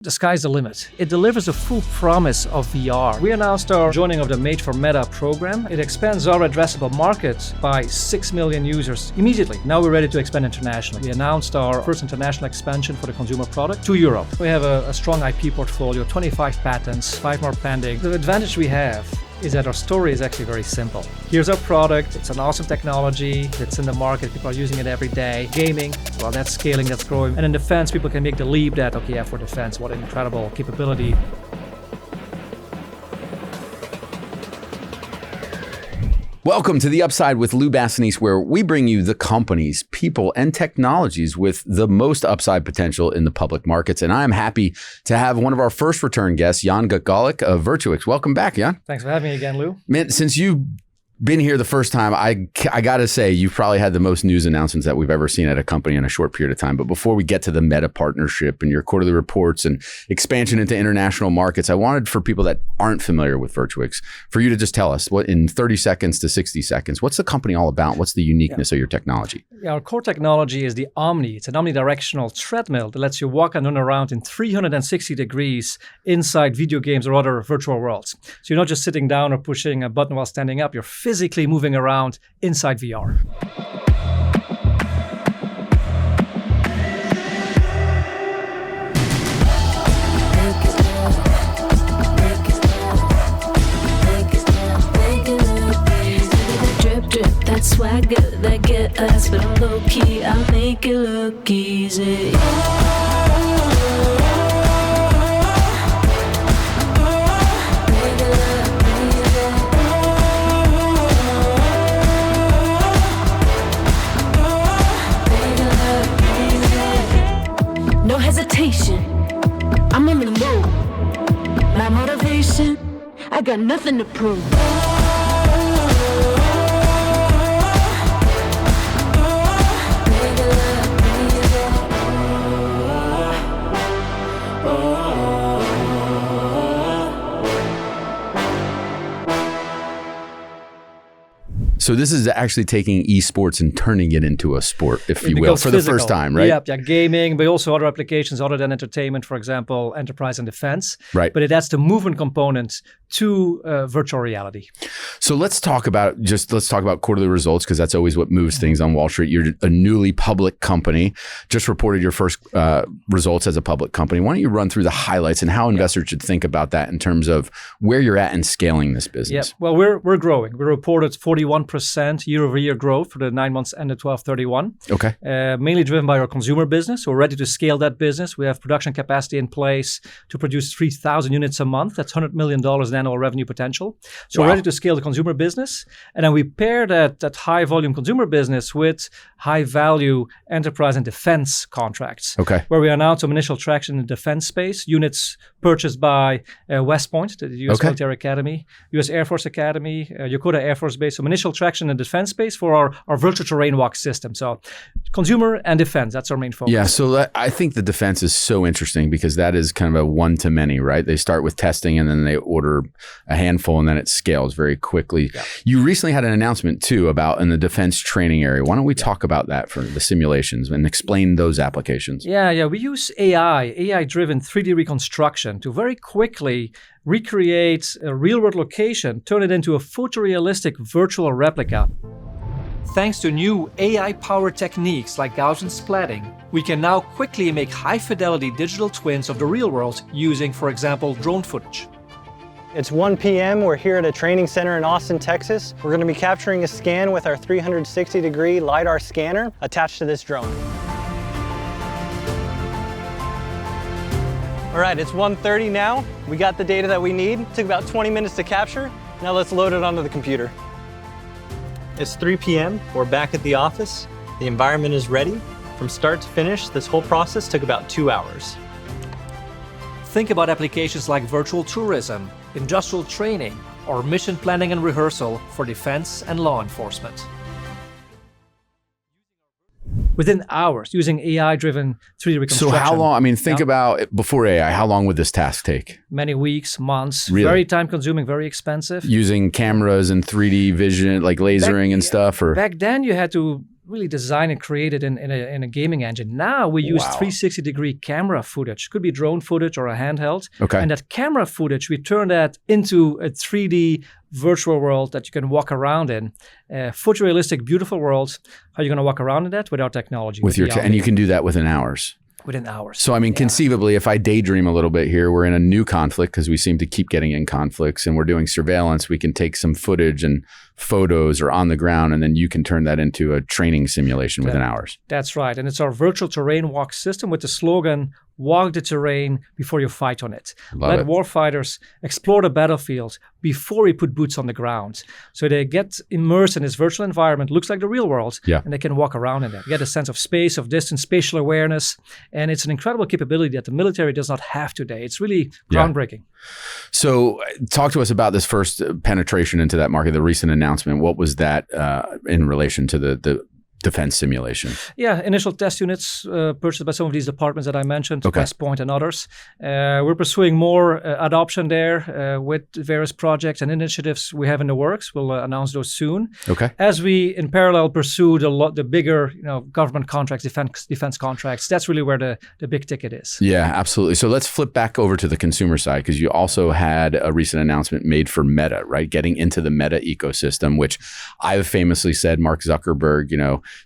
The sky's the limit. It delivers a full promise of VR. We announced our joining of the Made for Meta program. It expands our addressable market by 6 million users immediately. Now we're ready to expand internationally. We announced our first international expansion for the consumer product to Europe. We have a strong IP portfolio, 25 patents, 5 more pending. The advantage we have is that our story is actually very simple. Here's our product, it's an awesome technology, it's in the market, people are using it every day. Gaming, well, that's scaling, that's growing. And in defense, people can make the leap that, okay, yeah, for defense, what an incredible capability. Welcome to The Upside with Lou Bassanese, where we bring you the companies, people, and technologies with the most upside potential in the public markets. And I'm happy to have one of our first return guests, Jan Gutgalik of Virtuix. Welcome back, Jan. Thanks for having me again, Lou. Man, since you've been here the first time, I got to say, you've probably had the most news announcements that we've ever seen at a company in a short period of time. But before we get to the Meta partnership and your quarterly reports and expansion into international markets, I wanted for people that aren't familiar with Virtuix, for you to just tell us what in 30 seconds to 60 seconds, what's the company all about? What's the uniqueness of your technology? Yeah, our core technology is the Omni. It's an omnidirectional treadmill that lets you walk and run around in 360 degrees inside video games or other virtual worlds. So you're not just sitting down or pushing a button while standing up, you're physically moving around inside VR. That swagger that get us, but I'm low key, I'll make it look easy. No hesitation, I'm on the move. My motivation, I got nothing to prove. So this is actually taking esports and turning it into a sport, if you will, for the first time, right? Yeah, gaming, but also other applications other than entertainment, for example, enterprise and defense. Right. But it adds the movement component to virtual reality. So let's talk about quarterly results, because that's always what moves things on Wall Street. You're a newly public company, just reported your first results as a public company. Why don't you run through the highlights and how investors should think about that in terms of where you're at in scaling this business? Yeah, well, we're growing. We reported 41% year-over-year growth for the 9 months ended 12/31. Okay. Mainly driven by our consumer business. We're ready to scale that business. We have production capacity in place to produce 3,000 units a month. That's $100 million in annual revenue potential. So We're ready to scale the consumer business. And then we pair that high volume consumer business with high value enterprise and defense contracts. Okay. Where we announced some initial traction in the defense space. Units purchased by West Point, the U.S. Military Academy, U.S. Air Force Academy, Yokota Air Force Base. Some initial traction in the defense space for our virtual terrain walk system. So consumer and defense, that's our main focus. Yeah, so I think the defense is so interesting because that is kind of a one-to-many, right? They start with testing and then they order a handful and then it scales very quickly. Yeah. You recently had an announcement too about in the defense training area. Why don't we talk about that for the simulations and explain those applications? Yeah. We use AI-driven 3D reconstruction to very quickly recreate a real-world location, turn it into a photorealistic virtual replica. Thanks to new AI-powered techniques like Gaussian splatting, we can now quickly make high-fidelity digital twins of the real world using, for example, drone footage. It's 1 p.m. We're here at a training center in Austin, Texas. We're going to be capturing a scan with our 360-degree LiDAR scanner attached to this drone. All right, it's 1:30 now. We got the data that we need. It took about 20 minutes to capture. Now let's load it onto the computer. It's 3 p.m. We're back at the office. The environment is ready. From start to finish, this whole process took about 2 hours. Think about applications like virtual tourism, industrial training, or mission planning and rehearsal for defense and law enforcement. Within hours, using AI-driven 3D reconstruction. So how long, think about before AI, how long would this task take? Many weeks, months, really? Very time-consuming, very expensive. Using cameras and 3D vision, like lasering and stuff? Or back then, you had to really designed and created in a gaming engine. Now we use 360-degree camera footage. Could be drone footage or a handheld. Okay. And that camera footage, we turn that into a 3D virtual world that you can walk around in. Photorealistic, beautiful world. How are you going to walk around in that? With our technology. With your and you can do that within hours. Within hours. So, I mean, conceivably, if I daydream a little bit here, we're in a new conflict because we seem to keep getting in conflicts and we're doing surveillance. We can take some footage and photos or on the ground, and then you can turn that into a training simulation within hours. That's right. And it's our virtual terrain walk system with the slogan, walk the terrain before you fight on it. Let warfighters explore the battlefield before we put boots on the ground. So they get immersed in this virtual environment, looks like the real world, and they can walk around in that. Get a sense of space, of distance, spatial awareness. And it's an incredible capability that the military does not have today. It's really groundbreaking. So talk to us about this first penetration into that market, the recent announcement. What was that in relation to the defense simulation? Yeah, initial test units purchased by some of these departments that I mentioned, West Point and others. We're pursuing more adoption there with various projects and initiatives we have in the works. We'll announce those soon. Okay. As we, in parallel, pursue the bigger, government contracts, defense contracts. That's really where the big ticket is. Yeah, absolutely. So let's flip back over to the consumer side, because you also had a recent announcement made for Meta, right? Getting into the Meta ecosystem, which I've famously said Mark Zuckerberg,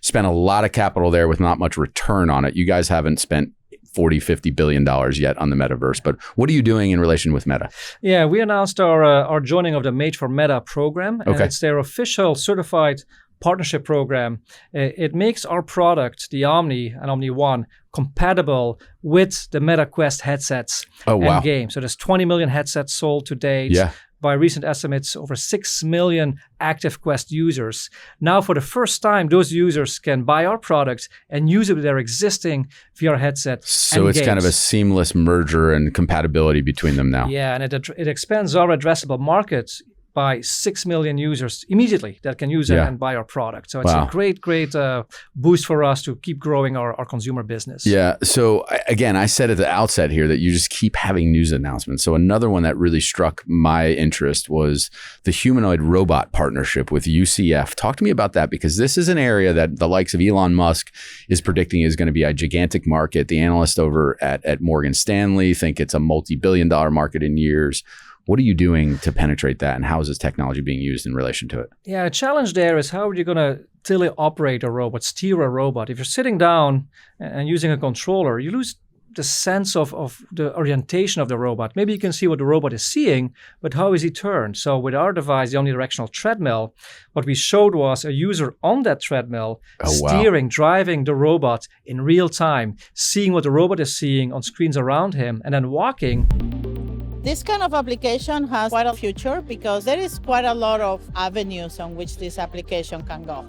spent a lot of capital there with not much return on it. You guys haven't spent $40-50 billion yet on the metaverse, but what are you doing in relation with Meta? Yeah, we announced our joining of the Made for Meta program, and it's their official certified partnership program. It makes our product, the Omni and Omni One, compatible with the Meta Quest headsets and games. So there's 20 million headsets sold to date. Yeah. By recent estimates, over 6 million active Quest users. Now, for the first time, those users can buy our products and use it with their existing VR headset. So it's kind of a seamless merger and compatibility between them now. Yeah, and it expands our addressable market by 6 million users immediately that can use it and buy our product. So it's a great boost for us to keep growing our consumer business. Yeah. So again, I said at the outset here that you just keep having news announcements. So another one that really struck my interest was the humanoid robot partnership with UCF. Talk to me about that, because this is an area that the likes of Elon Musk is predicting is going to be a gigantic market. The analysts over at Morgan Stanley think it's a multi-billion-dollar market in years. What are you doing to penetrate that, and how is this technology being used in relation to it? Yeah, a challenge there is how are you going to teleoperate a robot, steer a robot? If you're sitting down and using a controller, you lose the sense of the orientation of the robot. Maybe you can see what the robot is seeing, but how is he turned? So with our device, the omnidirectional treadmill, what we showed was a user on that treadmill steering, driving the robot in real time, seeing what the robot is seeing on screens around him, and then walking. This kind of application has quite a future because there is quite a lot of avenues on which this application can go.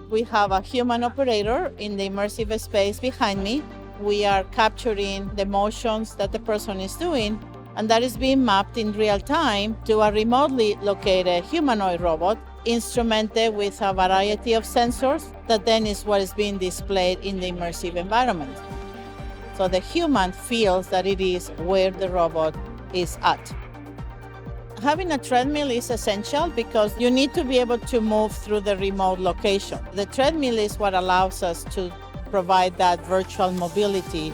We have a human operator in the immersive space behind me. We are capturing the motions that the person is doing, and that is being mapped in real time to a remotely located humanoid robot instrumented with a variety of sensors that then is what is being displayed in the immersive environment. So the human feels that it is where the robot is at. Having a treadmill is essential because you need to be able to move through the remote location. The treadmill is what allows us to provide that virtual mobility.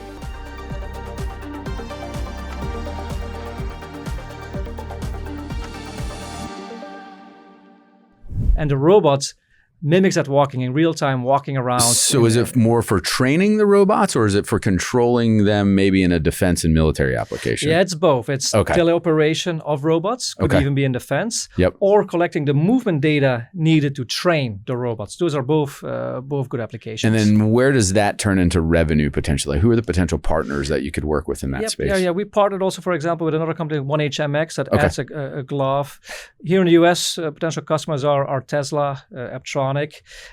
And the robots mimics that walking in real time, walking around. So is it more for training the robots, or is it for controlling them maybe in a defense and military application? Yeah, it's both. It's teleoperation of robots, could even be in defense, or collecting the movement data needed to train the robots. Those are both good applications. And then where does that turn into revenue potentially? Who are the potential partners that you could work with in that space? Yeah. We partnered also, for example, with another company, 1HMX, that adds a glove. Here in the US, potential customers are Tesla, Aptronic.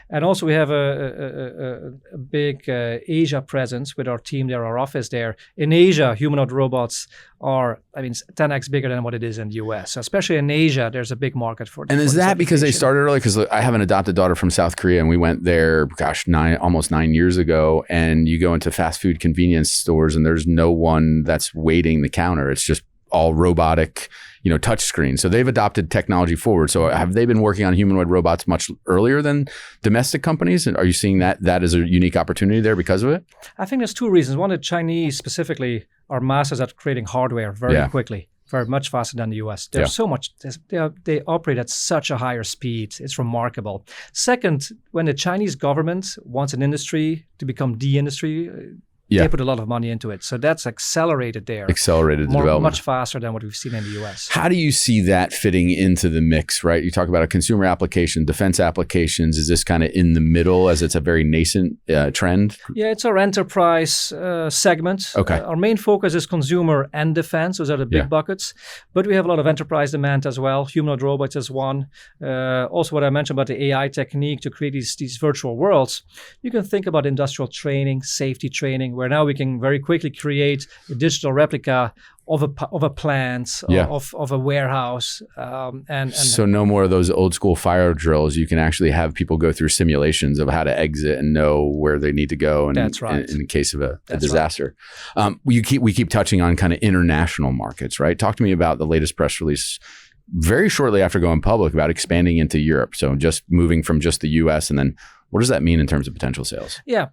And also we have a big Asia presence with our team there, our office there. In Asia, humanoid robots are, 10x bigger than what it is in the US. So especially in Asia, there's a big market for And is that because they started early? Because I have an adopted daughter from South Korea, and we went there, almost 9 years ago. And you go into fast food convenience stores, and there's no one that's waiting the counter. It's just all robotic, touch screen. So they've adopted technology forward. So have they been working on humanoid robots much earlier than domestic companies? And are you seeing that is a unique opportunity there because of it? I think there's two reasons. One, the Chinese specifically are masters at creating hardware very quickly, very much faster than the US. There's so much, they operate at such a higher speed. It's remarkable. Second, when the Chinese government wants an industry to become the industry, they put a lot of money into it. So that's accelerated there. Accelerated the development. Much faster than what we've seen in the US. How do you see that fitting into the mix, right? You talk about a consumer application, defense applications. Is this kind of in the middle as it's a very nascent trend? Yeah, it's our enterprise segment. Okay. Our main focus is consumer and defense. Those are the big buckets. But we have a lot of enterprise demand as well. Humanoid robots is one. Also what I mentioned about the AI technique to create these virtual worlds. You can think about industrial training, safety training, where now we can very quickly create a digital replica of a plant, of a warehouse. And so no more of those old school fire drills. You can actually have people go through simulations of how to exit and know where they need to go That's right. in case of a disaster. Right. We keep touching on kind of international markets, right? Talk to me about the latest press release very shortly after going public about expanding into Europe. So just moving from just the US, and then what does that mean in terms of potential sales? Yeah.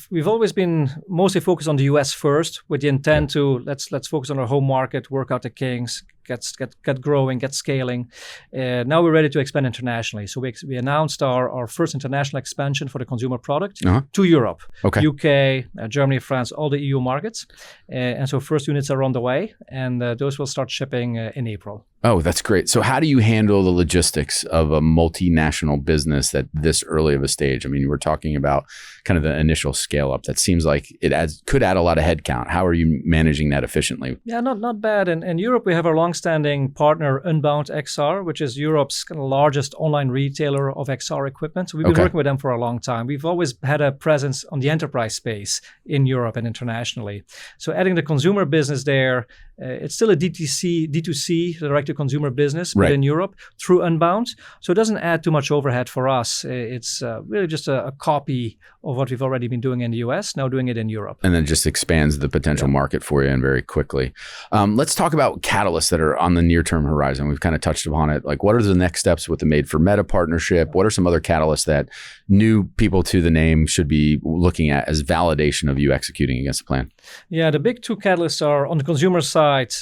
We've always been mostly focused on the US first, with the intent to let's focus on our home market, work out the kinks, get growing, get scaling. Now we're ready to expand internationally. So we announced our first international expansion for the consumer product to Europe, UK, Germany, France, all the EU markets. And so first units are on the way, and those will start shipping in April. Oh, that's great. So how do you handle the logistics of a multinational business at this early of a stage? I mean, we're talking about kind of the initial scale up. That seems like it could add a lot of headcount. How are you managing that efficiently? Yeah, not bad. In Europe, we have our long-standing partner, Unbound XR, which is Europe's kind of largest online retailer of XR equipment. So we've been working with them for a long time. We've always had a presence on the enterprise space in Europe and internationally. So adding the consumer business there, it's still a D2C, direct-to-consumer business, but in Europe through Unbound. So it doesn't add too much overhead for us. It's really just a copy of what we've already been doing in the US, now doing it in Europe. And then just expands the potential market for you and very quickly. Let's talk about catalysts that are on the near-term horizon. We've kind of touched upon it. Like, what are the next steps with the Made for Meta partnership? What are some other catalysts that new people to the name should be looking at as validation of you executing against the plan? Yeah, the big two catalysts are on the consumer side,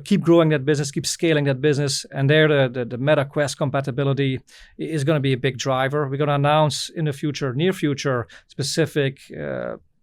keep growing that business, keep scaling that business. And there, the Meta Quest compatibility is going to be a big driver. We're going to announce in the near future, specific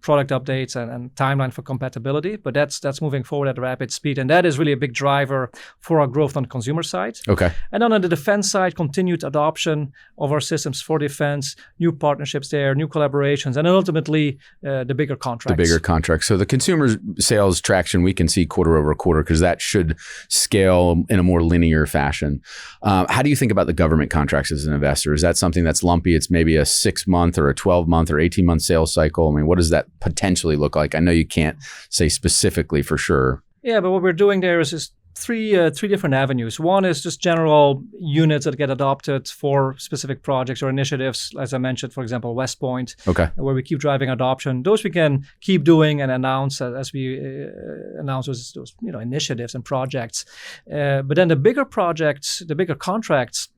product updates and timeline for compatibility, but that's moving forward at a rapid speed, and that is really a big driver for our growth on the consumer side. Okay. And then on the defense side, continued adoption of our systems for defense, new partnerships there, new collaborations, and ultimately the bigger contracts. So the consumer sales traction we can see quarter over quarter because that should scale in a more linear fashion. How do you think about the government contracts as an investor? Is that something that's lumpy? It's maybe a 6-month or a 12-month or 18-month sales cycle. I mean, what does that potentially look like? I know you can't say specifically for sure. Yeah, but what we're doing there is three different avenues. One is just general units that get adopted for specific projects or initiatives, as I mentioned, for example, West Point, where we keep driving adoption. Those we can keep doing and announce as we announce those initiatives and projects. But then the bigger projects, the bigger contracts,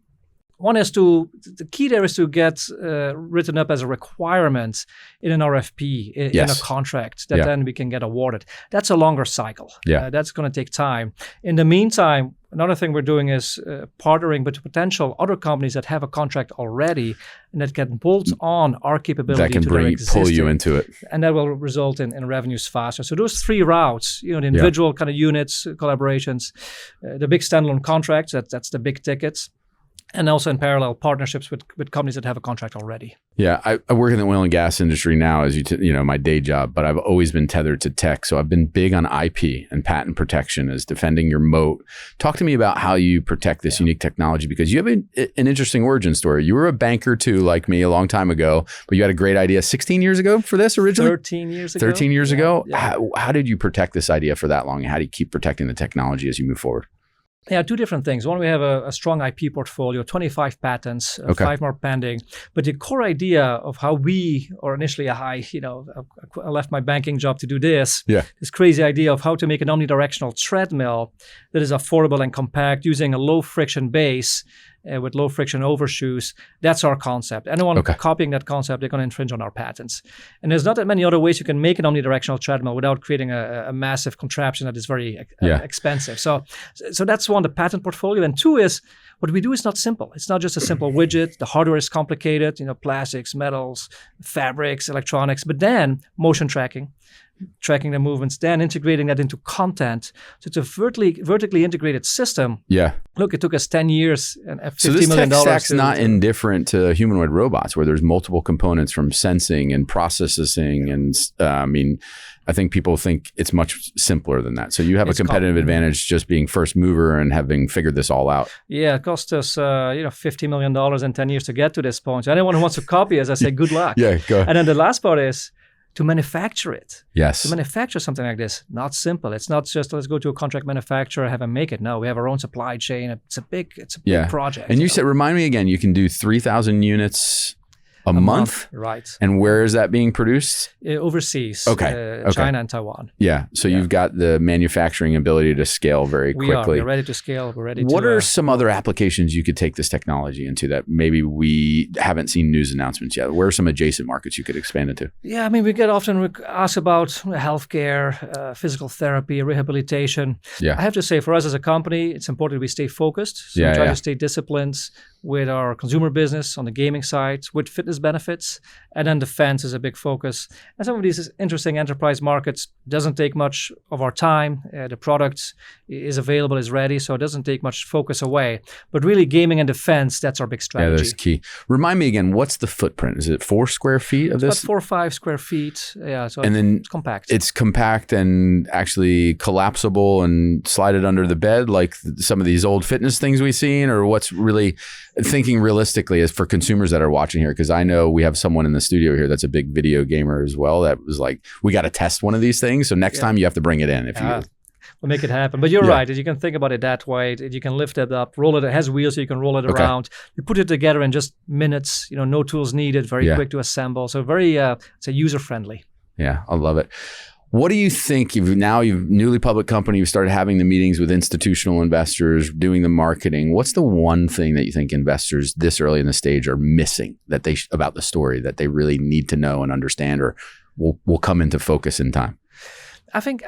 one is the key there is to get written up as a requirement in an RFP, in a contract that then we can get awarded. That's a longer cycle. That's going to take time. In the meantime, another thing we're doing is partnering with potential other companies that have a contract already and that can bolt on our capability that can pull you into it. And that will result in revenues faster. So those three routes, the individual kind of units, collaborations, the big standalone contracts, that's the big tickets. And also in parallel, partnerships with companies that have a contract already. Yeah, I work in the oil and gas industry now, as my day job, but I've always been tethered to tech. So I've been big on IP and patent protection as defending your moat. Talk to me about how you protect this unique technology, because you have an interesting origin story. You were a banker too, like me, a long time ago, but you had a great idea 16 years ago for this originally? 13 years ago. 13 years ago? Yeah. How did you protect this idea for that long? And how do you keep protecting the technology as you move forward? Yeah, two different things. One, we have a strong IP portfolio, 25 patents, Okay. 5 more pending. But the core idea of how we, or initially I left my banking job to do this, Yeah. this crazy idea of how to make an omnidirectional treadmill that is affordable and compact using a low friction base with low friction overshoes. That's our concept. Anyone copying that concept, they're going to infringe on our patents. And there's not that many other ways you can make an omnidirectional treadmill without creating a massive contraption that is very expensive. So that's one, the patent portfolio. And two is, what we do is not simple. It's not just a simple widget. The hardware is complicated, plastics, metals, fabrics, electronics, but then motion tracking the movements, then integrating that into content. So it's a vertically integrated system. Yeah. Look, it took us 10 years and $50 million. So this tech stack's not indifferent to humanoid robots, where there's multiple components from sensing and processing. And I think people think it's much simpler than that. So you have a competitive advantage just being first mover and having figured this all out. Yeah, it cost us $50 million in 10 years to get to this point. So anyone who wants to copy us, I say good luck. Yeah, go. And then the last part is to manufacture it. Yes. To manufacture something like this, not simple. It's not just let's go to a contract manufacturer, have them make it. No, we have our own supply chain. It's a big project. And you said, remind me again, you can do 3,000 units a month? Right. And where is that being produced? Overseas. Okay. China and Taiwan. Yeah. So you've got the manufacturing ability to scale very quickly. We're ready to scale. We're ready to... What are some other applications you could take this technology into that maybe we haven't seen news announcements yet? Where are some adjacent markets you could expand into? Yeah, we get often asked about healthcare, physical therapy, rehabilitation. Yeah. I have to say, for us as a company, it's important we stay focused. So we try to stay disciplined with our consumer business on the gaming side, with fitness benefits, and then defense is a big focus. And some of these interesting enterprise markets doesn't take much of our time. The product is available, is ready, so it doesn't take much focus away. But really, gaming and defense, that's our big strategy. Yeah, that's key. Remind me again, what's the footprint? Is it 4 square feet of this? About 4 or 5 square feet. Yeah, so it's compact. It's compact and actually collapsible and slide it under the bed like some of these old fitness things we've seen, or what's really... Thinking realistically is for consumers that are watching here, because I know we have someone in the studio here that's a big video gamer as well that was like, we got to test one of these things. So next time you have to bring it in. We'll make it happen. But you're right. You can think about it that way. You can lift it up, roll it. It has wheels, so you can roll it around. You put it together in just minutes. No tools needed. Very quick to assemble. So very, it's a user friendly. Yeah, I love it. What do you think? You've newly public company, you've started having the meetings with institutional investors, doing the marketing. What's the one thing that you think investors this early in the stage are missing about the story that they really need to know and understand, or will come into focus in time? I think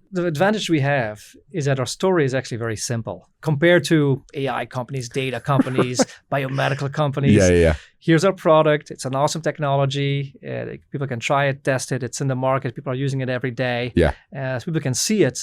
the advantage we have is that our story is actually very simple compared to AI companies, data companies, biomedical companies. Yeah. Here's our product. It's an awesome technology. People can try it, test it. It's in the market. People are using it every day. Yeah. So people can see it.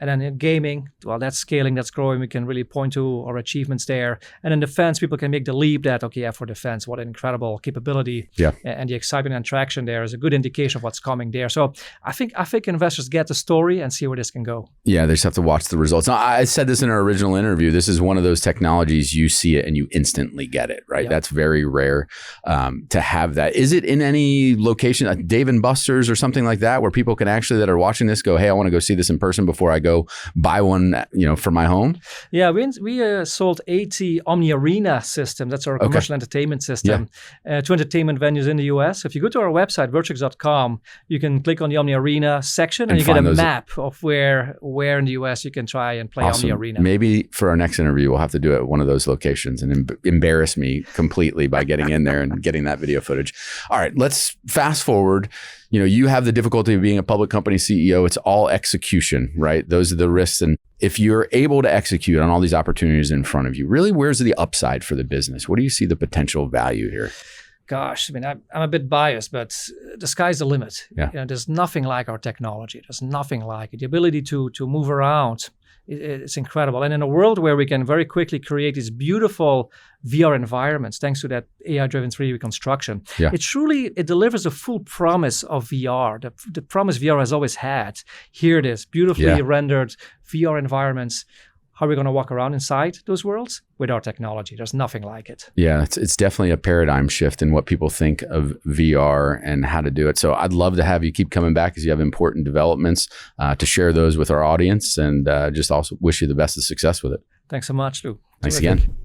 And then in gaming, well, that's scaling, that's growing. We can really point to our achievements there. And in defense, people can make the leap that, for defense, what an incredible capability. Yeah. And the excitement and traction there is a good indication of what's coming there. So I think investors get the story and see where this can go. Yeah, they just have to watch the results. Now, I said this in our original interview. This is one of those technologies you see it and you instantly get it, right? Yeah. That's very rare to have that. Is it in any location, like Dave & Buster's or something like that, where people can actually, that are watching this, go, hey, I want to go see this in person before I go buy one, for my home? Yeah, we sold 80 Omni Arena systems. That's our commercial entertainment system to entertainment venues in the US. If you go to our website, virtuix.com, you can click on the Omni Arena section and you get a map of where in the US you can try and play Omni Arena. Maybe for our next interview, we'll have to do it at one of those locations and embarrass me completely by getting in there and getting that video footage. All right, let's fast forward. You have the difficulty of being a public company CEO. It's all execution, right? Those are the risks. And if you're able to execute on all these opportunities in front of you, really, where's the upside for the business? What do you see the potential value here? Gosh, I'm a bit biased, but the sky's the limit. Yeah. There's nothing like our technology. There's nothing like it. The ability to move around, it's incredible. And in a world where we can very quickly create these beautiful VR environments, thanks to that AI-driven 3D reconstruction, it delivers a full promise of VR, the promise VR has always had. Here it is, beautifully rendered VR environments, how are we going to walk around inside those worlds with our technology? There's nothing like it. Yeah, it's definitely a paradigm shift in what people think of VR and how to do it. So I'd love to have you keep coming back as you have important developments to share those with our audience, and just also wish you the best of success with it. Thanks so much, Lou. Thanks Terrific. again.